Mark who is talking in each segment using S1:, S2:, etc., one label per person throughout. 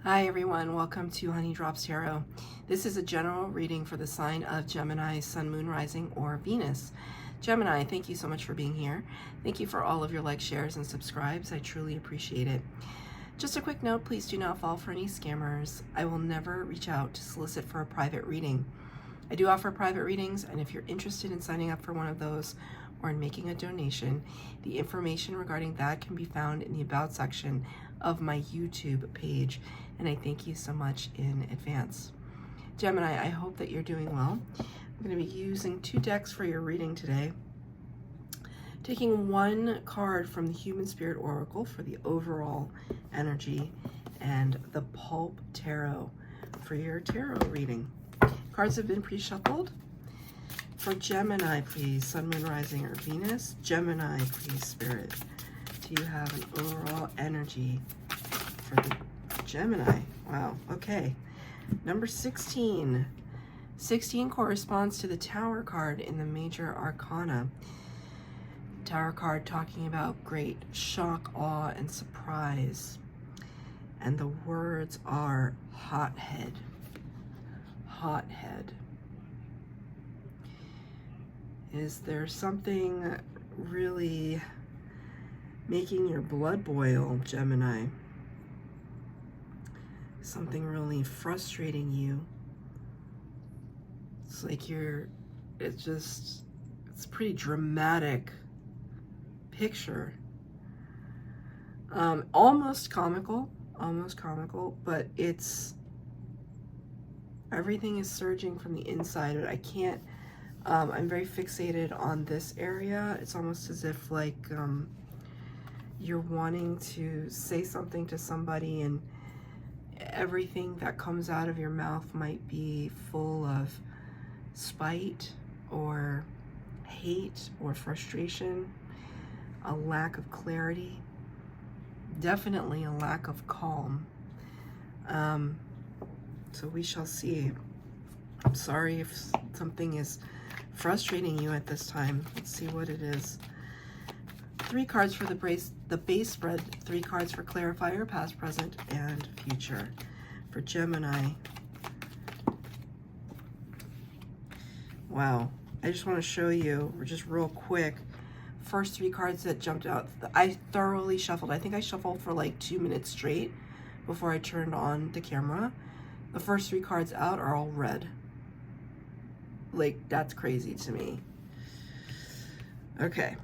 S1: Hi everyone, welcome to Honey Drops Tarot. This is a general reading for the sign of Gemini, Sun, Moon, Rising, or Venus. Gemini, thank you so much for being here. Thank you for all of your likes, shares, and subscribes. I truly appreciate it. Just a quick note, please do not fall for any scammers. I will never reach out to solicit for a private reading. I do offer private readings, and if you're interested in signing up for one of those or in making a donation, the information regarding that can be found in the About section of my YouTube page, and I thank you so much in advance. Gemini, I hope that you're doing well. I'm going to be using 2 decks for your reading today. Taking one card from the Human Spirit Oracle for the overall energy, and the Pulp Tarot for your tarot reading. Cards have been pre-shuffled. For Gemini, please, Sun, Moon, Rising, or Venus. Gemini, please, Spirit. Do you have an overall energy for the Gemini? Wow, okay. Number 16. 16 corresponds to the Tower card in the Major Arcana. Tower card talking about great shock, awe, and surprise. And the words are hothead. Hothead. Is there something really making your blood boil, Gemini? Something really frustrating you? It's like it's a pretty dramatic picture. Almost comical, but everything is surging from the inside. But I can't, I'm very fixated on this area. It's almost as if like you're wanting to say something to somebody, and everything that comes out of your mouth might be full of spite or hate or frustration, a lack of clarity, definitely a lack of calm. So we shall see. I'm sorry if something is frustrating you at this time. Let's see what it is. 3 cards for the base spread, 3 cards for clarifier, past, present, and future. For Gemini. Wow. I just want to show you, just real quick, first 3 cards that jumped out. I thoroughly shuffled. I think I shuffled for like 2 minutes straight before I turned on the camera. The first 3 cards out are all red. Like, that's crazy to me. Okay.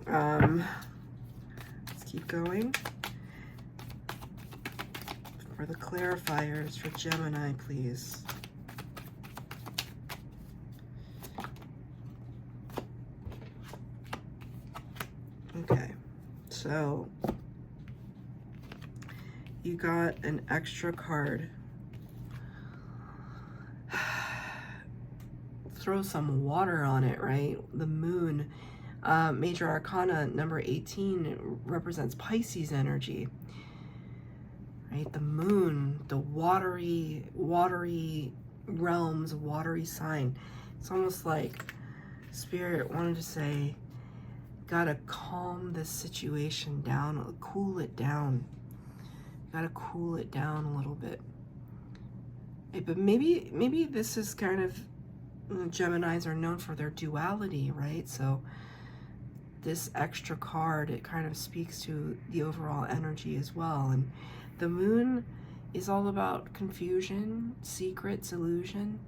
S1: Let's keep going. For the clarifiers for Gemini, please. Okay, so you got an extra card. Throw some water on it, right? The moon. Major Arcana number 18 represents Pisces energy, right? The moon, the watery realms, watery sign. It's almost like Spirit wanted to say, gotta calm this situation down, cool it down. Gotta cool it down a little bit. But maybe this is kind of, Geminis are known for their duality, right? So this extra card, it kind of speaks to the overall energy as well. And the moon is all about confusion, secrets, illusion,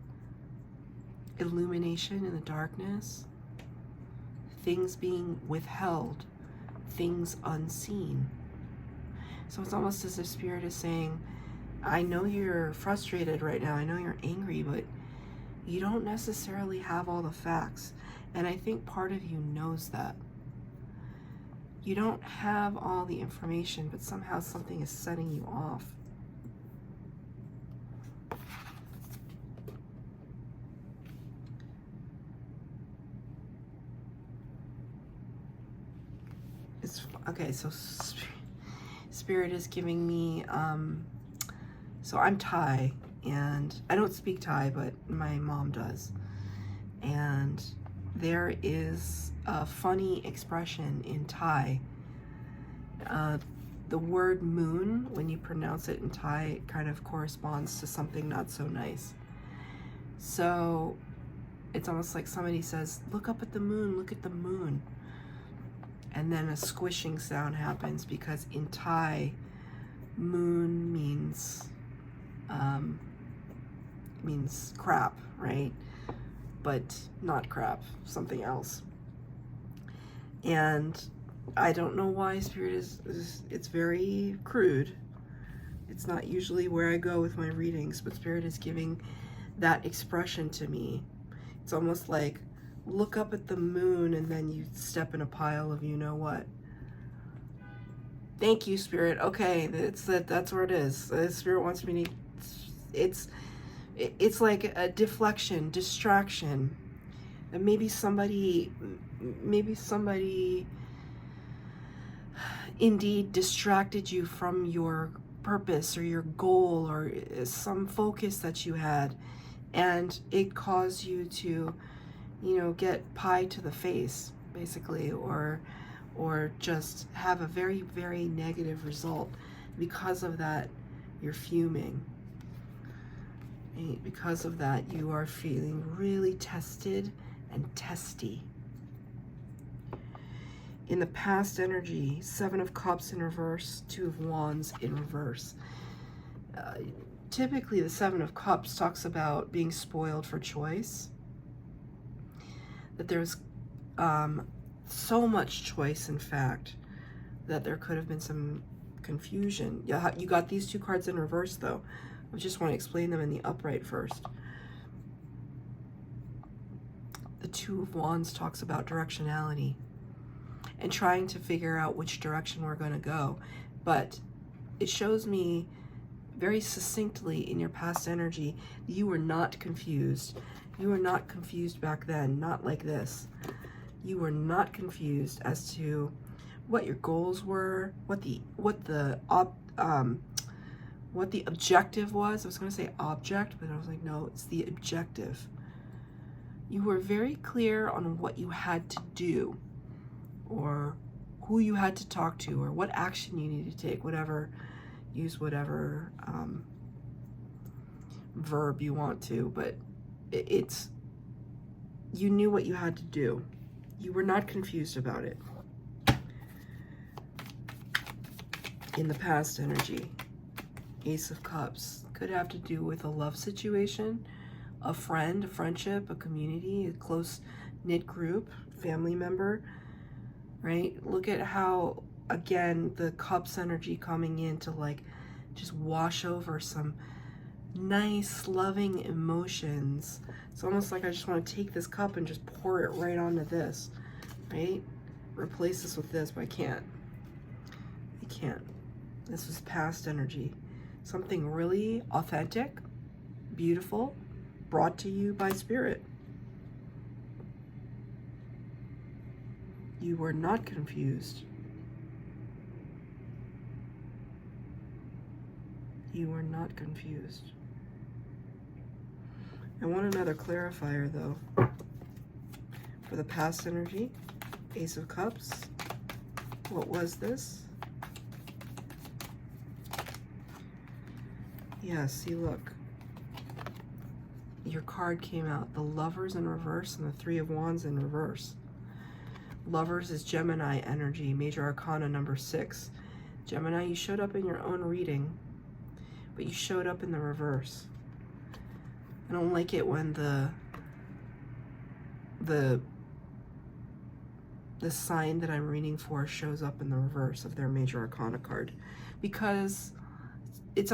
S1: illumination in the darkness, things being withheld, things unseen. So it's almost as if Spirit is saying, I know you're frustrated right now, I know you're angry, but you don't necessarily have all the facts. And I think part of you knows that. You don't have all the information, but somehow something is setting you off. Okay, so Spirit is giving me, so I'm Thai, and I don't speak Thai, but my mom does. And there is a funny expression in Thai the word moon, when you pronounce it in Thai, it kind of corresponds to something not so nice. So it's almost like somebody says, look up at the moon, look at the moon. And then a squishing sound happens, because in Thai, moon means crap, right? But not crap, something else. And I don't know why Spirit it's very crude. It's not usually where I go with my readings, but Spirit is giving that expression to me. It's almost like, look up at the moon and then you step in a pile of you know what. Thank you, Spirit. Okay, that's where it is. Spirit wants me to, it's like a deflection, distraction. And maybe somebody indeed distracted you from your purpose or your goal or some focus that you had, and it caused you to, you know, get pie to the face, basically, or just have a very, very negative result. Because of that, you're fuming. Because of that, you are feeling really tested and testy. In the past energy, 7 of Cups in reverse, 2 of Wands in reverse. Typically, the 7 of Cups talks about being spoiled for choice. That there's so much choice, in fact, that there could have been some confusion. You got these 2 cards in reverse, though. I just want to explain them in the upright first. The 2 of Wands talks about directionality and trying to figure out which direction we're going to go. But it shows me very succinctly in your past energy, you were not confused. You were not confused back then, not like this. You were not confused as to what your goals were, what the objective was. I was going to say object, but I was like, no, it's the objective. You were very clear on what you had to do, or who you had to talk to, or what action you needed to take, whatever, use whatever verb you want to, but you knew what you had to do. You were not confused about it. In the past energy, Ace of Cups could have to do with a love situation, a friend, a friendship, a community, a close-knit group, family member, right? Look at how, again, the Cups energy coming in to like just wash over some nice, loving emotions. It's almost like I just want to take this cup and just pour it right onto this, right? Replace this with this, but I can't. I can't. This was past energy. Something really authentic, beautiful, brought to you by Spirit. You were not confused. You were not confused. I want another clarifier, though. For the past energy, Ace of Cups. What was this? Yeah, see, look. Your card came out. The Lovers in reverse and the 3 of Wands in reverse. Lovers is Gemini energy, major arcana number 6. Gemini, you showed up in your own reading, but you showed up in the reverse. I don't like it when the sign that I'm reading for shows up in the reverse of their major arcana card, because it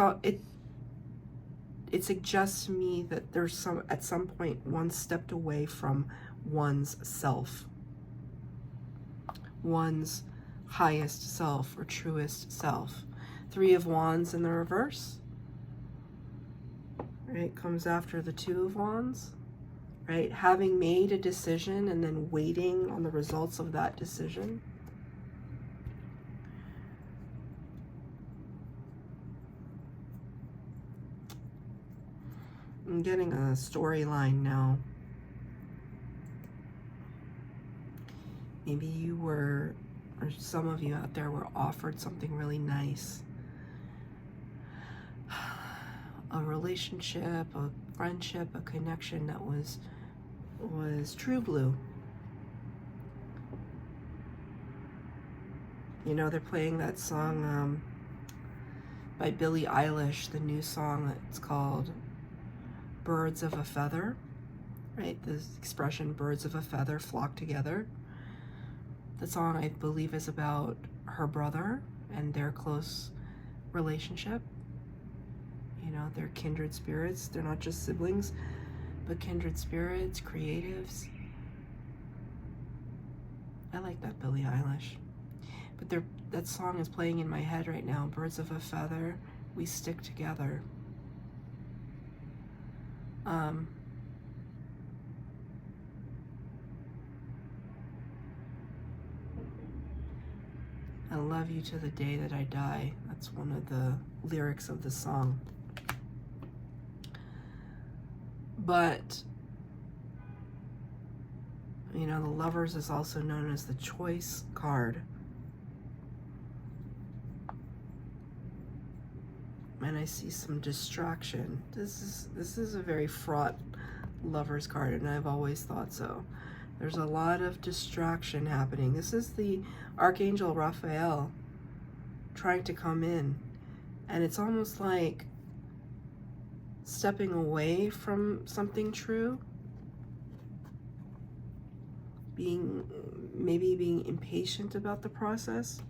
S1: suggests to me that there's at some point one stepped away from one's self, one's highest self or truest self. 3 of Wands in the reverse, right, comes after the 2 of Wands, right? Having made a decision and then waiting on the results of that decision. I'm getting a storyline now. Maybe you were or some of you out there were offered something really nice. A relationship, a friendship, a connection that was true blue. You know, they're playing that song by Billie Eilish, the new song. It's called Birds of a Feather, right? The expression birds of a feather flock together. The song, I believe, is about her brother and their close relationship. You know, they're kindred spirits. They're not just siblings, but kindred spirits, creatives. I like that Billie Eilish. But that song is playing in my head right now. Birds of a feather, we stick together. I love you to the day that I die. That's one of the lyrics of the song. But, you know, the Lovers is also known as the choice card. And I see some distraction. This is a very fraught Lovers card, and I've always thought so. There's a lot of distraction happening. This is the Archangel Raphael trying to come in, and it's almost like stepping away from something true, maybe being impatient about the process,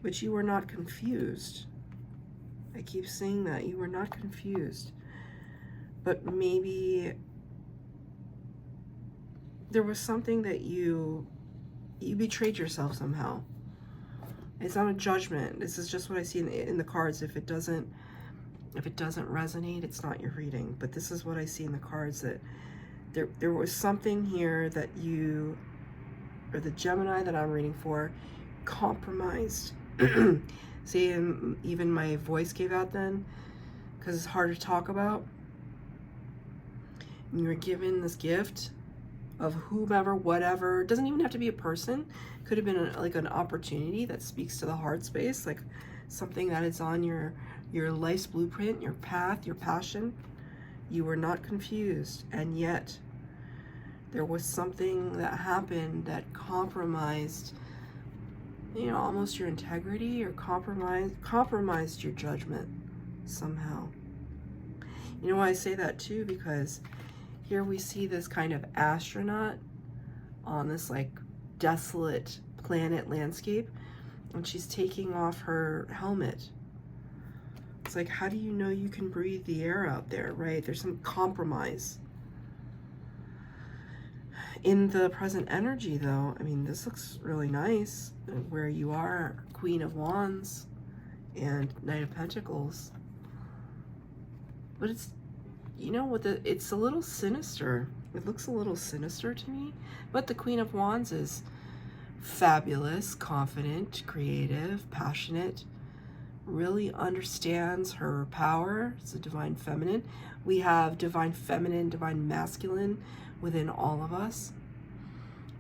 S1: but you are not confused. I keep saying that you were not confused, but maybe there was something that you betrayed yourself somehow. It's not a judgment. This is just what I see in the cards. If it doesn't resonate, it's not your reading. But this is what I see in the cards, that there was something here that you, or the Gemini that I'm reading for, compromised. See, even my voice gave out then, because it's hard to talk about. And you were given this gift of whomever, whatever. It doesn't even have to be a person. It could have been like an opportunity that speaks to the heart space, like something that is on your life's blueprint, your path, your passion. You were not confused, and yet there was something that happened that compromised, you know, almost your integrity, or compromised your judgment somehow. You know why I say that too? Because here we see this kind of astronaut on this like desolate planet landscape, and she's taking off her helmet. It's like, how do you know you can breathe the air out there, right? There's some compromise. In the present energy though, I mean, this looks really nice where you are, Queen of Wands and Knight of Pentacles. But it's, you know what, it's a little sinister. It looks a little sinister to me. But the Queen of Wands is fabulous, confident, creative, passionate, really understands her power. It's a divine feminine. We have divine feminine, divine masculine within all of us.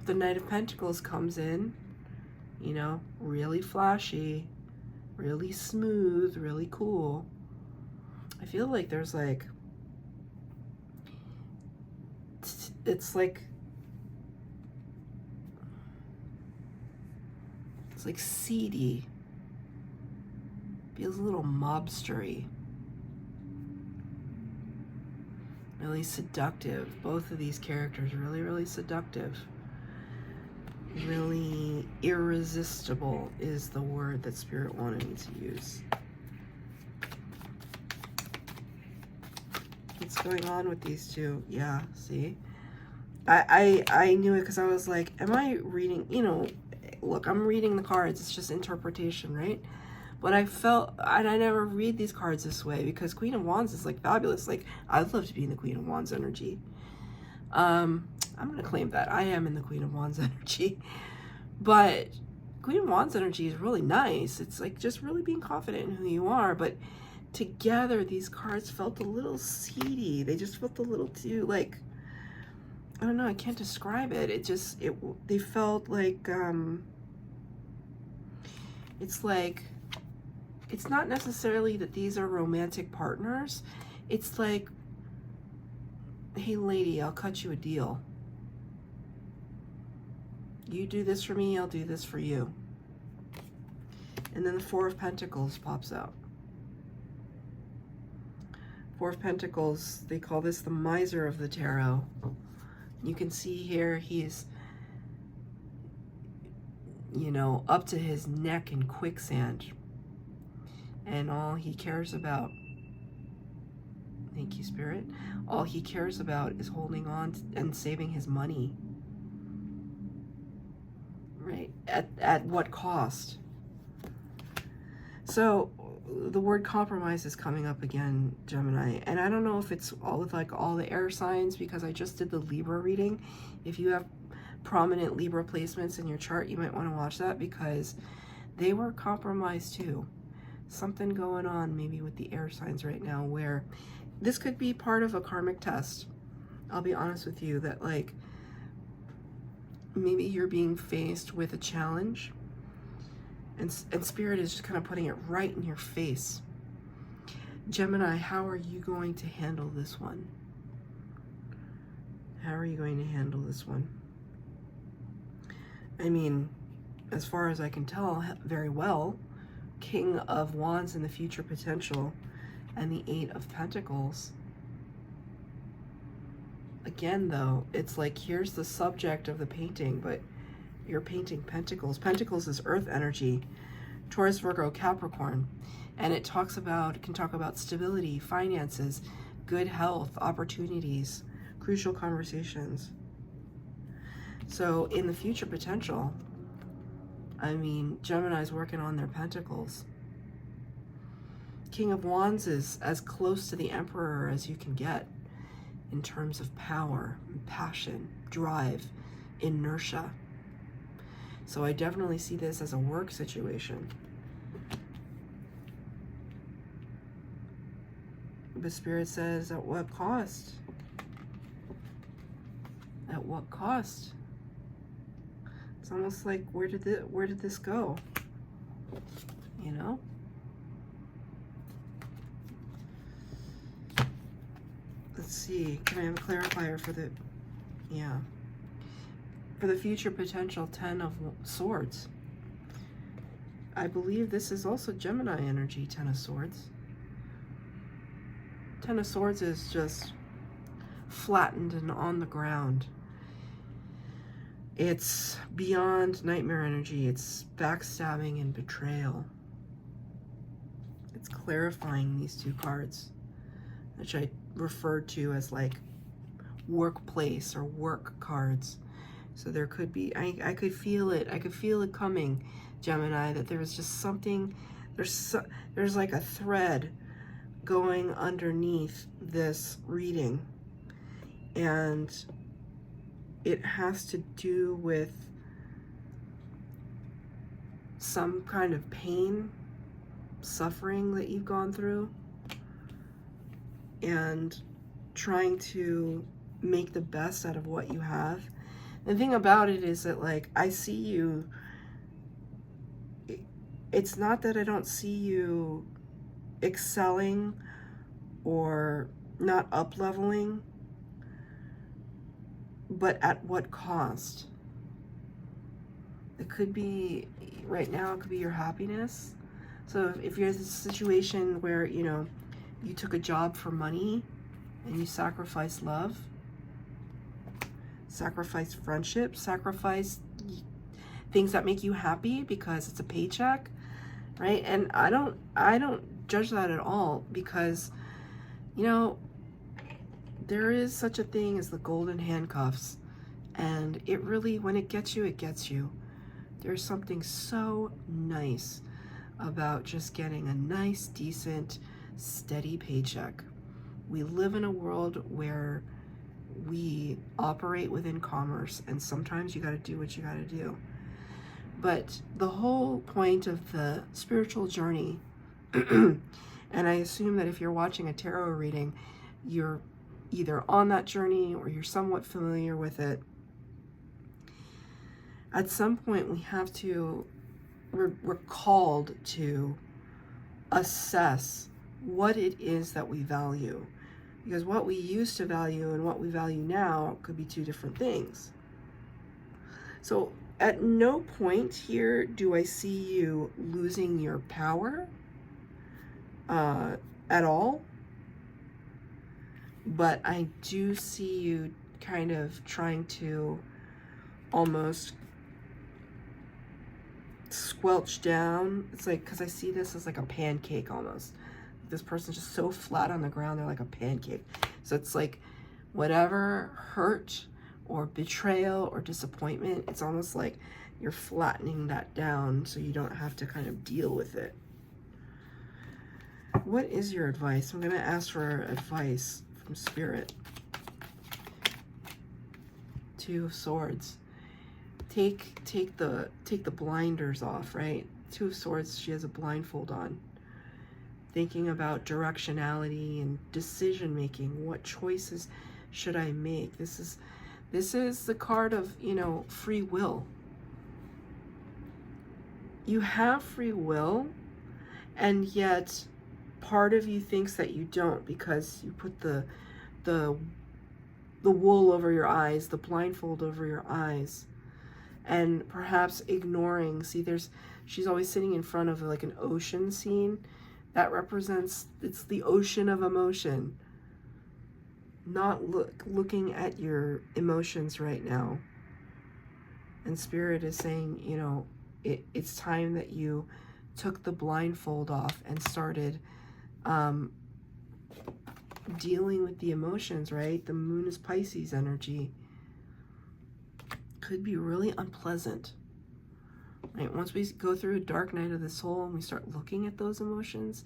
S1: The Knight of Pentacles comes in, you know, really flashy, really smooth, really cool. I feel like there's like, it's like seedy. Feels a little mobstery. Really seductive. Both of these characters really, really seductive. Really irresistible is the word that Spirit wanted me to use. What's going on with these two? Yeah, see? I knew it because I was like, am I reading, you know, look, I'm reading the cards. It's just interpretation, right? But I felt, and I never read these cards this way, because Queen of Wands is like fabulous. Like, I'd love to be in the Queen of Wands energy. I'm going to claim that. I am in the Queen of Wands energy. But Queen of Wands energy is really nice. It's like just really being confident in who you are. But together, these cards felt a little seedy. They just felt a little too, like, I don't know, I can't describe it. They felt like, it's like, it's not necessarily that these are romantic partners. It's like, hey lady, I'll cut you a deal. You do this for me, I'll do this for you. And then the Four of Pentacles pops out. Four of Pentacles, they call this the miser of the tarot. You can see here he's, you know, up to his neck in quicksand. And all he cares about, thank you, Spirit, all he cares about is holding on and saving his money. Right? At what cost? So the word compromise is coming up again, Gemini. And I don't know if it's all with like all the air signs, because I just did the Libra reading. If you have prominent Libra placements in your chart, you might want to watch that, because they were compromised too. Something going on maybe with the air signs right now, where this could be part of a karmic test. I'll be honest with you, that like maybe you're being faced with a challenge, and Spirit is just kind of putting it right in your face. Gemini, how are you going to handle this one? How are you going to handle this one? I mean, as far as I can tell, very well. King of Wands in the future potential, and the Eight of Pentacles. Again, though, it's like, here's the subject of the painting, but you're painting Pentacles. Pentacles is earth energy, Taurus, Virgo, Capricorn. And it talks about, it can talk about stability, finances, good health, opportunities, crucial conversations. So in the future potential, I mean, Gemini's working on their pentacles. King of Wands is as close to the Emperor as you can get in terms of power, passion, drive, inertia. So I definitely see this as a work situation. But Spirit says, at what cost? At what cost? It's almost like, where did this go? You know? Let's see. Can I have a clarifier for the, yeah. For the future potential, 10 of Swords. I believe this is also Gemini energy, 10 of Swords. 10 of Swords is just flattened and on the ground. It's beyond nightmare energy. It's backstabbing and betrayal. It's clarifying these two cards, which I referred to as like workplace or work cards. So there could be, I could feel it. I could feel it coming, Gemini, that there was just something, there's like a thread going underneath this reading. And it has to do with some kind of pain, suffering that you've gone through, and trying to make the best out of what you have. The thing about it is that, like, I see you, it's not that I don't see you excelling or not up-leveling, but at what cost? It could be, right now, it could be your happiness. So if you're in a situation where, you know, you took a job for money and you sacrifice love, sacrifice friendship, sacrifice things that make you happy because it's a paycheck, right? And I don't judge that at all, because, you know, there is such a thing as the golden handcuffs, and it really, when it gets you, it gets you. There's something so nice about just getting a nice, decent, steady paycheck. We live in a world where we operate within commerce, and sometimes you got to do what you got to do. But the whole point of the spiritual journey, and I assume that if you're watching a tarot reading, you're either on that journey or you're somewhat familiar with it. At some point we have to, we're called to assess what it is that we value. Because what we used to value and what we value now could be two different things. So at no point here do I see you losing your power at all. But I do see you kind of trying to almost squelch down. It's like, because I see this as like a pancake almost. This person's just so flat on the ground, they're like a pancake. So it's like whatever hurt or betrayal or disappointment, it's almost like you're flattening that down so you don't have to kind of deal with it. What is your advice? I'm going to ask for advice from Spirit. Two of Swords. Take the blinders off, right? Two of Swords, she has a blindfold on. Thinking about directionality and decision making. What choices should I make? This is the card of, you know, free will. You have free will, and yet part of you thinks that you don't, because you put the wool over your eyes, the blindfold over your eyes, and perhaps ignoring. See, she's always sitting in front of like an ocean scene. That represents, it's the ocean of emotion. Not looking at your emotions right now. And Spirit is saying, you know, it's time that you took the blindfold off and started dealing with the emotions, right? The moon is Pisces energy. Could be really unpleasant. Right? Once we go through a dark night of the soul and we start looking at those emotions,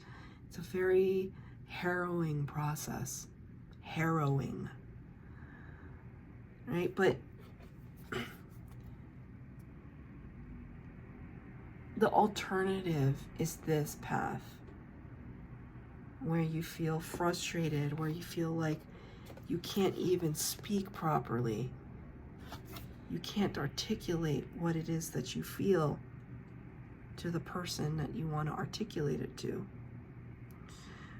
S1: it's a very harrowing process. Harrowing. Right? But the alternative is this path, where you feel frustrated, where you feel like you can't even speak properly. You can't articulate what it is that you feel to the person that you want to articulate it to.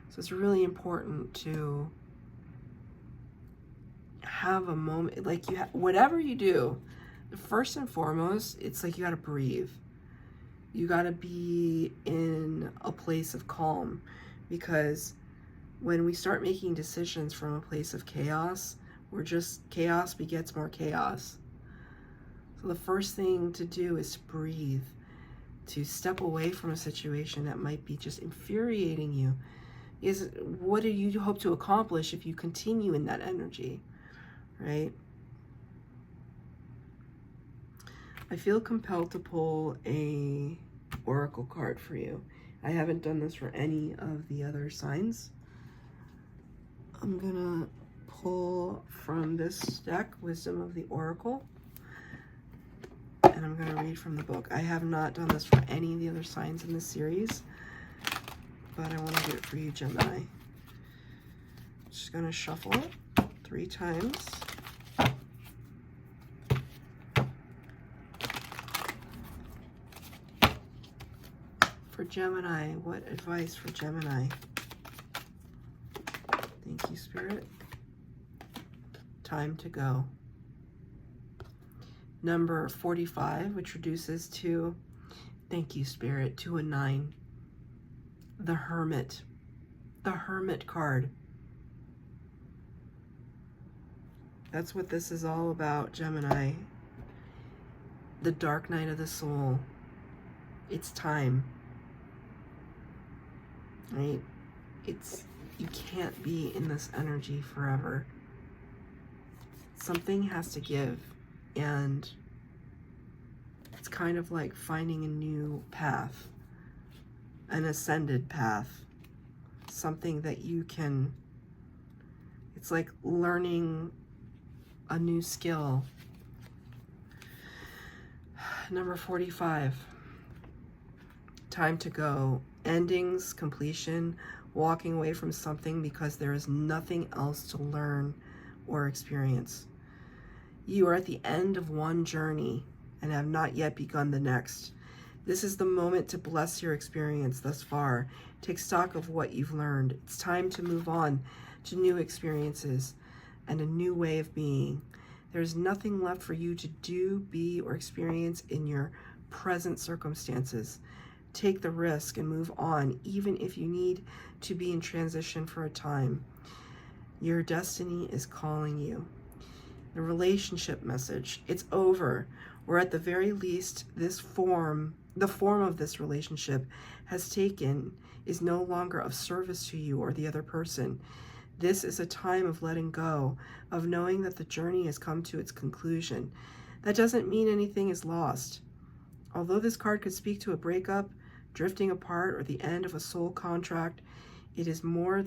S1: So it's really important to have a moment, like whatever you do, first and foremost, it's like you got to breathe. You got to be in a place of calm, because when we start making decisions from a place of chaos, chaos begets more chaos. So the first thing to do is to breathe, to step away from a situation that might be just infuriating you. Is what do you hope to accomplish if you continue in that energy, right? I feel compelled to pull a oracle card for you. I haven't done this for any of the other signs. I'm gonna pull from this deck, Wisdom of the Oracle. And I'm going to read from the book. I have not done this for any of the other signs in this series, but I want to do it for you, Gemini. Just going to shuffle it 3 times. For Gemini, what advice for Gemini? Thank you, Spirit. Time to go. Number 45, which reduces to, thank you, Spirit, to a 9. The Hermit. The Hermit card. That's what this is all about, Gemini. The dark night of the soul. It's time. Right? You can't be in this energy forever. Something has to give. And it's kind of like finding a new path, an ascended path, something that you can, it's like learning a new skill. Number 45, time to go. Endings, completion. walking away from something because there is nothing else to learn or experience. You are at the end of one journey and have not yet begun the next. This is the moment to bless your experience thus far. Take stock of what you've learned. It's time to move on to new experiences and a new way of being. There's nothing left for you to do, be, or experience in your present circumstances. Take the risk and move on, even if you need to be in transition for a time. Your destiny is calling you. The relationship message, it's over, or at the very least, the form of this relationship has taken is no longer of service to you or the other person. This is a time of letting go, of knowing that the journey has come to its conclusion. That doesn't mean anything is lost. Although this card could speak to a breakup, drifting apart, or the end of a soul contract, it is more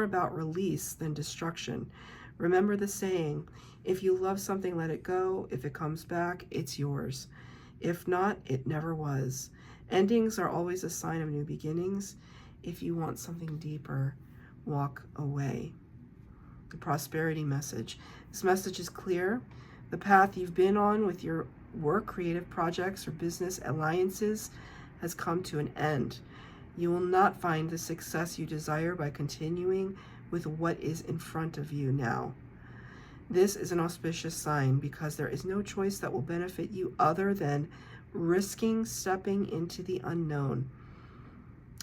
S1: about release than destruction. Remember the saying, if you love something, let it go. If it comes back, it's yours. If not, it never was. Endings are always a sign of new beginnings. If you want something deeper, walk away. The prosperity message. This message is clear. The path you've been on with your work, creative projects, or business alliances has come to an end. You will not find the success you desire by continuing with what is in front of you now. This is an auspicious sign because there is no choice that will benefit you other than risking stepping into the unknown.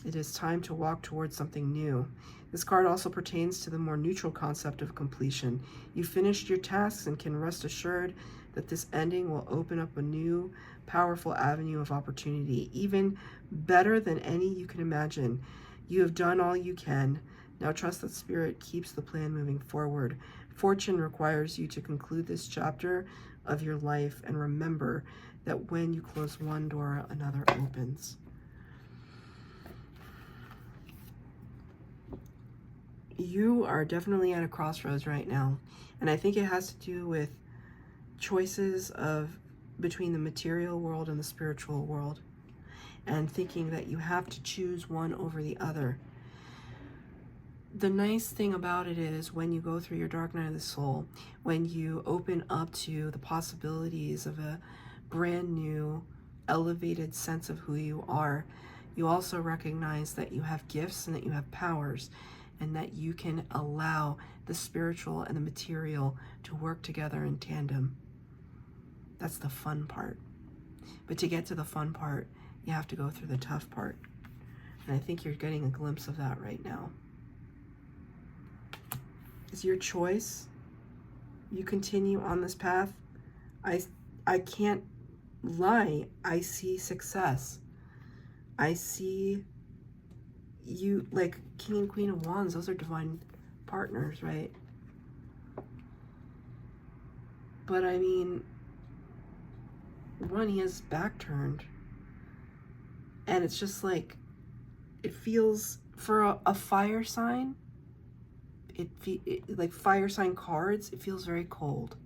S1: It is time to walk towards something new. This card also pertains to the more neutral concept of completion. You finished your tasks and can rest assured that this ending will open up a new, powerful avenue of opportunity, even better than any you can imagine. You have done all you can. Now trust that Spirit keeps the plan moving forward. Fortune requires you to conclude this chapter of your life, and remember that when you close one door, another opens. You are definitely at a crossroads right now, and I think it has to do with choices between the material world and the spiritual world, and thinking that you have to choose one over the other. The nice thing about it is when you go through your dark night of the soul, when you open up to the possibilities of a brand new, elevated sense of who you are, you also recognize that you have gifts and that you have powers, and that you can allow the spiritual and the material to work together in tandem. That's the fun part. But to get to the fun part, you have to go through the tough part. And I think you're getting a glimpse of that right now. It's your choice. You continue on this path. I can't lie. I see success. I see you, like King and Queen of Wands. Those are divine partners, right? But I mean, one, he has his back turned. And it's just like, it feels, for a fire sign, like fire sign cards, it feels very cold.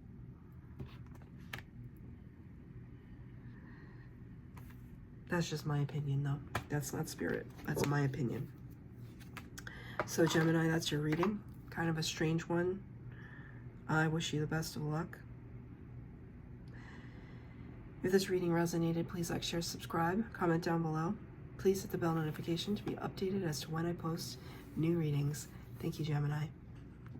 S1: That's just my opinion, though. That's not Spirit. That's my opinion. So Gemini, that's your reading. Kind of a strange one. I wish you the best of luck. If this reading resonated, please like, share, subscribe, comment down below. Please hit the bell notification to be updated as to when I post new readings. Thank you, Gemini.